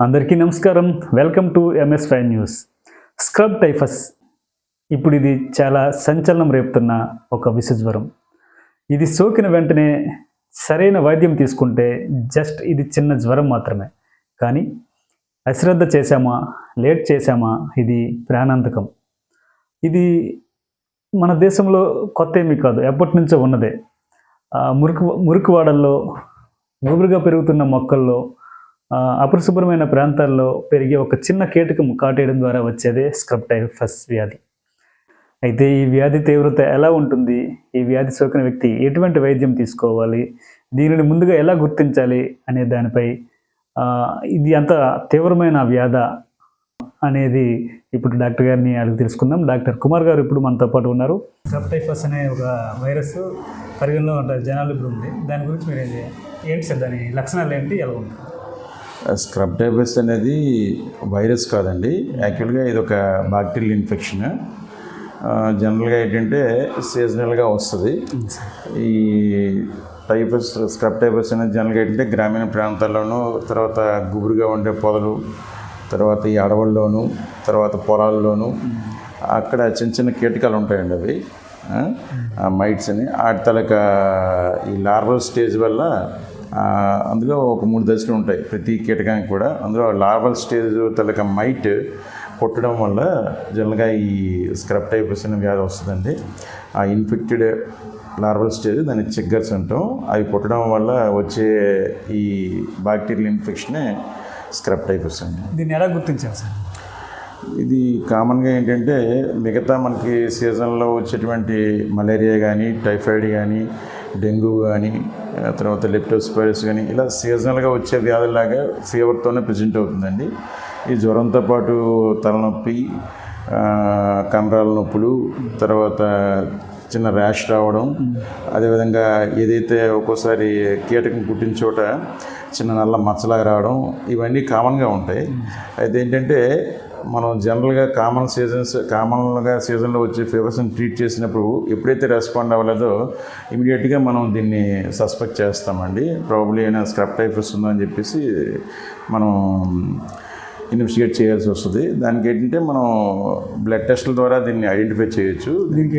అందరికీ నమస్కారం. Welcome to MS5 news. Scrub typhus ఇప్పుడు ఇది చాలా సంచలనం రేపుతున్న ఒక విషజ్వరం. ఇది సోకిన వెంటనే సరైన వైద్యం తీసుకుంటే జస్ట్ ఇది చిన్న జ్వరం మాత్రమే. కానీ అశ్రద్ధ చేశామా, లేట్ చేశామా ఇది ప్రాణాంతకం. ఇది మన దేశంలో కొత్త ఏమీ కాదు, ఎప్పటి నుంచో ఉన్నదే. మురికివాడల్లో, గుబురుగా పెరుగుతున్న మొక్కల్లో, అపరిశుభ్రమైన ప్రాంతాల్లో పెరిగే ఒక చిన్న కీటకం కాటేయడం ద్వారా వచ్చేదే స్క్రబ్ టైఫస్ వ్యాధి. అయితే ఈ వ్యాధి తీవ్రత ఎలా ఉంటుంది, ఈ వ్యాధి సోకిన వ్యక్తి ఎటువంటి వైద్యం తీసుకోవాలి, దీనిని ముందుగా ఎలా గుర్తించాలి అనే దానిపై ఇది అంత తీవ్రమైన వ్యాధ అనేది ఇప్పుడు డాక్టర్ గారిని అడిగి తెలుసుకుందాం. డాక్టర్ కుమార్ గారు ఇప్పుడు మనతో పాటు ఉన్నారు. స్క్రబ్ టైఫస్ అనే ఒక వైరస్ పరిగణలో ఉంటుంది, జనాలు ఇప్పుడు ఉంది. దాని గురించి మీరు ఏంటి సార్, దాని లక్షణాలు ఏంటి, ఎలా ఉంటుంది? స్క్రబ్ టైఫస్ అనేది వైరస్ కాదండి, యాక్చువల్గా ఇది ఒక బ్యాక్టీరియల్ ఇన్ఫెక్షన్. జనరల్గా ఏంటంటే సీజనల్గా వస్తుంది. ఈ స్క్రబ్ టైఫస్ అనేది జనరల్గా ఏంటంటే గ్రామీణ ప్రాంతాల్లోనూ, తర్వాత గుబురుగా ఉండే పొదలు, తర్వాత ఈ అడవుల్లోనూ, తర్వాత పొలాల్లోనూ అక్కడ చిన్న చిన్న కీటకాలు ఉంటాయండి. అవి మైట్స్ అని వాటి తలక ఈ లార్వల్ స్టేజ్ వల్ల అందులో ఒక 3 దశలు ఉంటాయి ప్రతి కీటకానికి కూడా. అందులో లార్వల్ స్టేజ్ తలక మైట్ కొట్టడం వల్ల జనరల్గా ఈ స్క్రబ్ టైఫస్ అనే వ్యాధి వస్తుందండి. ఆ ఇన్ఫెక్టెడ్ లార్వల్ స్టేజ్ దాన్ని చిగ్గర్స్ అంటాం. అవి కొట్టడం వల్ల వచ్చే ఈ బ్యాక్టీరియల్ ఇన్ఫెక్షనే స్క్రబ్ టైఫస్ అండి. దీన్ని ఎలా గుర్తించాలి సార్? ఇది కామన్గా ఏంటంటే మిగతా మనకి సీజన్లో వచ్చేటువంటి మలేరియా కానీ, టైఫాయిడ్ కానీ, డెంగ్యూ కానీ, తర్వాత లెప్టోస్పైరస్ కానీ ఇలా సీజనల్గా వచ్చే వ్యాధులాగా ఫీవర్తోనే ప్రజెంట్ అవుతుందండి. ఈ జ్వరంతో పాటు తలనొప్పి, కండరాల నొప్పులు, తర్వాత చిన్న ర్యాష్ రావడం, అదేవిధంగా ఏదైతే ఒక్కోసారి కీటకం కుట్టిన చోట చిన్న నల్ల మచ్చలాగా రావడం, ఇవన్నీ కామన్గా ఉంటాయి. అయితే ఏంటంటే మనం జనరల్గా కామన్గా సీజన్లో వచ్చే ఫీవర్స్ని ట్రీట్ చేసినప్పుడు ఎప్పుడైతే రెస్పాండ్ అవ్వలేదో ఇమీడియట్గా మనం దీన్ని సస్పెక్ట్ చేస్తామండి. ప్రాబబ్లీ అయినా స్క్రబ్ టైఫస్ ఉందని చెప్పేసి మనం ఇన్వెస్టిగేట్ చేయాల్సి వస్తుంది. దానికి ఏంటంటే మనం బ్లడ్ టెస్టుల ద్వారా దీన్ని ఐడెంటిఫై చేయొచ్చు. దీనికి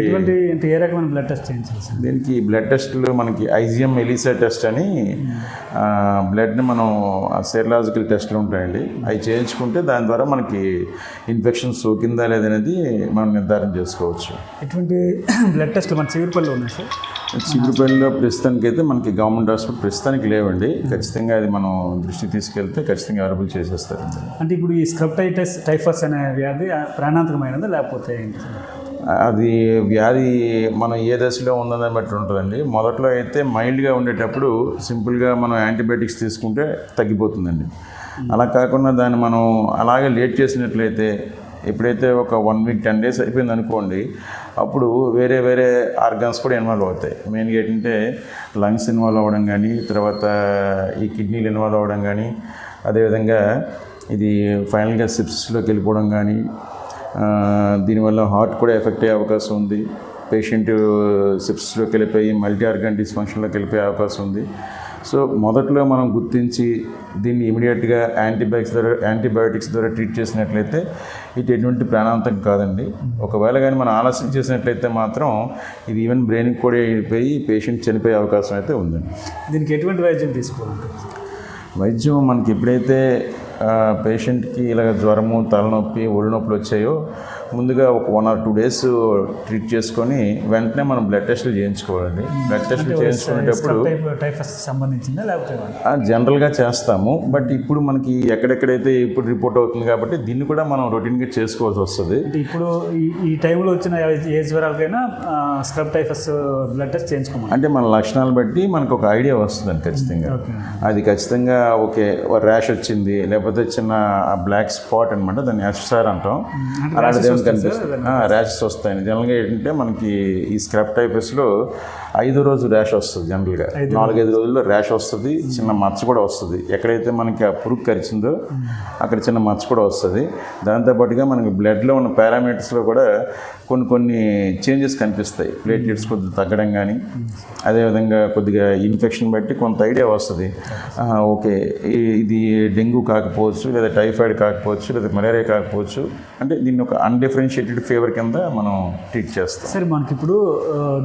ఏ రకమైన బ్లడ్ టెస్ట్ చేయించాలి? దీనికి బ్లడ్ టెస్టులు మనకి IgM ELISA టెస్ట్ అని బ్లడ్ని మనం సెరలాజికల్ టెస్టులు ఉంటాయండి. అవి చేయించుకుంటే దాని ద్వారా మనకి ఇన్ఫెక్షన్ సోకిందా లేదనేది మనం నిర్ధారణ చేసుకోవచ్చు. ఎటువంటి బ్లడ్ టెస్ట్లు మన చిగురుపల్లిలో ఉన్నాయి సార్? చిగురుపల్లిలో ప్రస్తుతానికి అయితే మనకి గవర్నమెంట్ హాస్పిటల్ ప్రస్తుతానికి లేవండి. ఖచ్చితంగా అది మనం దృష్టికి తీసుకెళ్తే ఖచ్చితంగా అవైలబుల్ చేసేస్తారు. అంటే ఇప్పుడు ఈ స్క్రబ్ టైఫస్ అనే వ్యాధి ప్రాణాంతకమైనదా లేకపోతే ఏంటి? అది వ్యాధి మనం ఏ దశలో ఉందని బట్టి ఉంటుందండి. మొదట్లో అయితే మైల్డ్గా ఉండేటప్పుడు సింపుల్గా మనం యాంటీబయాటిక్స్ తీసుకుంటే తగ్గిపోతుందండి. అలా కాకుండా దాన్ని మనం అలాగే లేట్ చేసినట్లయితే ఎప్పుడైతే ఒక 1 వీక్ 10 డేస్ అయిపోయింది అనుకోండి, అప్పుడు వేరే వేరే ఆర్గాన్స్ కూడా ఇన్వాల్వ్ అవుతాయి. మెయిన్గా ఏంటంటే లంగ్స్ ఇన్వాల్వ్ అవ్వడం కానీ, తర్వాత ఈ కిడ్నీలు ఇన్వాల్వ్ అవ్వడం కానీ, అదేవిధంగా ఇది ఫైనల్గా సిప్సిస్లోకి వెళ్ళిపోవడం కానీ, దీనివల్ల హార్ట్ కూడా ఎఫెక్ట్ అయ్యే అవకాశం ఉంది. పేషెంట్ సిప్సిస్లోకి వెళ్ళిపోయి మల్టీ ఆర్గాన్ డిస్ఫంక్షన్లోకి వెళ్ళిపోయే అవకాశం ఉంది. సో మొదట్లో మనం గుర్తించి దీన్ని ఇమీడియట్గా యాంటీబయాటిక్స్ ద్వారా ట్రీట్ చేసినట్లయితే ఇది ఎటువంటి ప్రాణాంతకం కాదండి. ఒకవేళ కానీ మనం ఆలస్యం చేసినట్లయితే మాత్రం ఇది ఈవెన్ బ్రెయిన్కి కూడా వెళ్ళిపోయి పేషెంట్ చనిపోయే అవకాశం అయితే ఉందండి. దీనికి ఎటువంటి వైద్యం తీసుకోవాలి? వైద్యం మనకి ఎప్పుడైతే పేషెంట్కి ఇలాగ జ్వరము, తలనొప్పి, ఒళ్ళు నొప్పులు వచ్చాయో ముందుగా ఒక 1 or 2 days ట్రీట్ చేసుకొని వెంటనే మనం బ్లడ్ టెస్టులు చేయించుకోవాలండి. బ్లడ్ టెస్టులు చేయించుకునేటప్పుడు సంబంధించిందా లేకపోతే జనరల్గా చేస్తాము. బట్ ఇప్పుడు మనకి ఎక్కడెక్కడైతే ఇప్పుడు రిపోర్ట్ అవుతుంది కాబట్టి దీన్ని కూడా మనం రొటీన్గా చేసుకోవాల్సి వస్తుంది. ఇప్పుడు ఈ టైంలో వచ్చిన ఏ జ్వరాలకైనా స్క్రబ్ టైఫస్ బ్లడ్ టెస్ట్ చేయించుకోవాలి. అంటే మన లక్షణాలు బట్టి మనకు ఒక ఐడియా వస్తుందండి. ఖచ్చితంగా అది ఖచ్చితంగా ఓకే ర్యాష్ వచ్చింది, లేకపోతే చిన్న బ్లాక్ స్పాట్ అనమాట, దాన్ని ఎస్ఆర్ అంటాం. అలాంటిది కనిపిస్తుంది, ర్యాషెస్ వస్తాయండి. జనరల్గా ఏంటంటే మనకి ఈ స్క్రబ్ టైఫస్లో 5వ రోజు ర్యాష్ వస్తుంది. జనరల్గా 4-5 రోజుల్లో ర్యాష్ వస్తుంది, చిన్న మచ్చ కూడా వస్తుంది. ఎక్కడైతే మనకి ఆ పురుగు కరిచిందో అక్కడ చిన్న మచ్చ కూడా వస్తుంది. దాంతోపాటుగా మనకి బ్లడ్లో ఉన్న పారామీటర్స్లో కూడా కొన్ని చేంజెస్ కనిపిస్తాయి. ప్లేట్లెట్స్ కొద్దిగా తగ్గడం కానీ, అదేవిధంగా కొద్దిగా ఇన్ఫెక్షన్ బట్టి కొంత ఐడియా వస్తుంది. ఓకే, ఇది డెంగ్యూ కాకపోవచ్చు, లేదా టైఫాయిడ్ కాకపోవచ్చు, లేదా మలేరియా కాకపోవచ్చు. అంటే దీన్ని ఒక అన్డిఫరెన్షియేటెడ్ ఫీవర్ కింద మనం ట్రీట్ చేస్తాం. సరే, మనకి ఇప్పుడు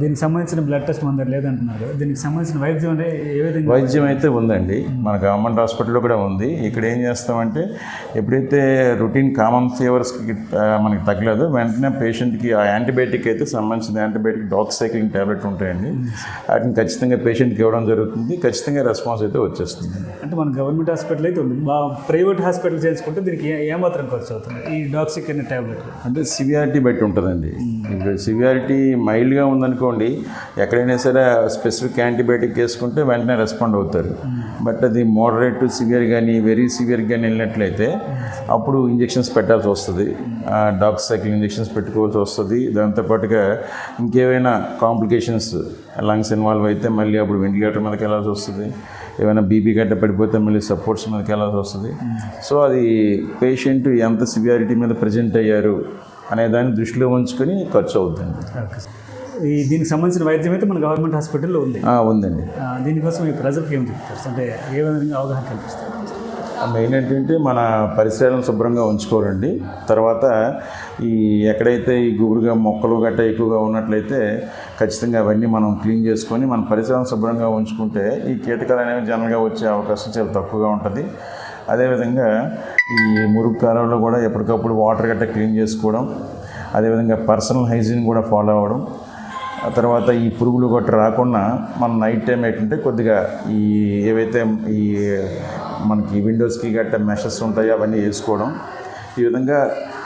దీనికి సంబంధించిన బ్లడ్ టెస్ట్ మన దగ్గర లేదంటున్నారు. దీనికి సంబంధించిన వైద్యం అంటే ఏ విధంగా? వైద్యం అయితే ఉందండి, మన గవర్నమెంట్ హాస్పిటల్లో కూడా ఉంది. ఇక్కడ ఏం చేస్తామంటే ఎప్పుడైతే రొటీన్ కామన్ ఫీవర్స్కి మనకి తగ్గలేదు, వెంటనే పేషెంట్కి ఆ యాంటీబయాటిక్ అయితే సంబంధించిన యాంటీబయాటిక్ డాక్సైక్లిన్ టాబ్లెట్ ఉంటాయండి. వాటిని ఖచ్చితంగా పేషెంట్కి ఇవ్వడం జరుగుతుంది. ఖచ్చితంగా రెస్పాన్స్ అయితే వచ్చేస్తుంది. అంటే మన గవర్నమెంట్ హాస్పిటల్ అయితే ఉంది, ప్రైవేట్ హాస్పిటల్ చేసుకుంటే దీనికి ఏమాత్రం ఖర్చు అవుతుంది ఈ డాక్సిక్లిన్ టాబ్లెట్? అంటే సివియారిటీ బట్టి ఉంటుందండి. ఇప్పుడు సివియారిటీ మైల్డ్గా ఉందనుకోండి, ఎక్కడైనా సరే స్పెసిఫిక్ యాంటీబయాటిక్ వేసుకుంటే వెంటనే రెస్పాండ్ అవుతారు. బట్ అది మోడరేట్ టు సివియర్ కానీ వెరీ సివియర్ కానీ వెళ్ళినట్లయితే అప్పుడు ఇంజెక్షన్స్ పెట్టాల్సి వస్తుంది. డాక్సైక్లిన్ ఇంజెక్షన్స్ పెట్టుకోవాల్సి వస్తుంది. దాంతోపాటుగా ఇంకేమైనా కాంప్లికేషన్స్, లంగ్స్ ఇన్వాల్వ్ అయితే మళ్ళీ అప్పుడు వెంటిలేటర్ మీదకి వెళ్ళాల్సి వస్తుంది. ఏమైనా బీపీ గడ్డ పడిపోతే మళ్ళీ సపోర్ట్స్ మీదకి వెళ్ళాల్సి వస్తుంది. సో అది పేషెంట్ ఎంత సివియారిటీ మీద ప్రజెంట్ అయ్యారు అనే దాన్ని దృష్టిలో ఉంచుకొని ఖర్చు అవుతుంది. దీనికి సంబంధించిన వైద్యం అయితే మన గవర్నమెంట్ హాస్పిటల్లో ఉంది. ఉందండి. దీనికోసం ఈ ప్రజలకు ఏం చెప్తారు, అంటే ఏ విధంగా అవగాహన కల్పిస్తారు? మెయిన్ ఏంటంటే మన పరిసరాలను శుభ్రంగా ఉంచుకోవాలండి. తర్వాత ఈ ఎక్కడైతే ఈ గుబురుగా మొక్కలు గట్ట ఎక్కువగా ఉన్నట్లయితే ఖచ్చితంగా అవన్నీ మనం క్లీన్ చేసుకొని మన పరిసరాలను శుభ్రంగా ఉంచుకుంటే ఈ కీటకాలు అనేవి జనరల్గా వచ్చే అవకాశం చాలా తక్కువగా ఉంటుంది. అదేవిధంగా ఈ మురుగు కాలంలో కూడా ఎప్పటికప్పుడు వాటర్ గట్ట క్లీన్ చేసుకోవడం, అదేవిధంగా పర్సనల్ హైజీన్ కూడా ఫాలో అవ్వడం. ఆ తర్వాత ఈ పురుగులు గట్ట రాకుండా మనం నైట్ టైం ఏంటంటే కొద్దిగా ఈ ఏవైతే ఈ మనకి విండోస్కి గట్ట మెషెస్ ఉంటాయో అవన్నీ వేసుకోవడం. ఈ విధంగా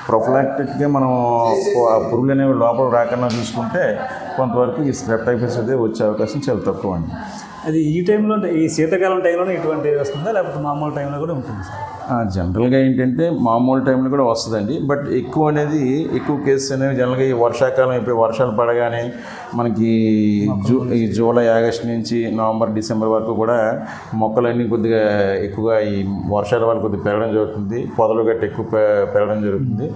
ప్రొఫిలాక్టిక్గా మనం ఆ పురుగులు అనేవి లోపల రాకుండా చూసుకుంటే కొంతవరకు ఈ స్క్రబ్ టైఫస్ అయితే వచ్చే అవకాశం చాలా తక్కువ అండి. అది ఈ టైంలో, ఈ శీతాకాలం టైంలోనే ఇటువంటి వస్తుందా, లేకపోతే మామూలు టైంలో కూడా ఉంటుంది సార్? జనరల్గా ఏంటంటే మామూలు టైంలో కూడా వస్తుందండి. బట్ ఎక్కువ కేసెస్ అనేవి జనరల్గా ఈ వర్షాకాలం, ఇప్పుడు వర్షాలు పడగానే మనకి ఈ జూలై, ఆగస్టు నుంచి నవంబర్, డిసెంబర్ వరకు కూడా మొక్కలన్నీ కొద్దిగా ఎక్కువగా ఈ వర్షాల వల్ల కొద్దిగా పెరగడం జరుగుతుంది. పొదలు గట్ట ఎక్కువ పెరగడం జరుగుతుంది.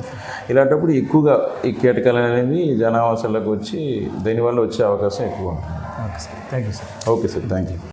ఇలాంటప్పుడు ఎక్కువగా ఈ కీటకాలు అనేవి జనావాసాలకు వచ్చి దీనివల్ల వచ్చే అవకాశం ఎక్కువ ఉంటుంది. Okay sir, thank you sir. Okay sir, thank you.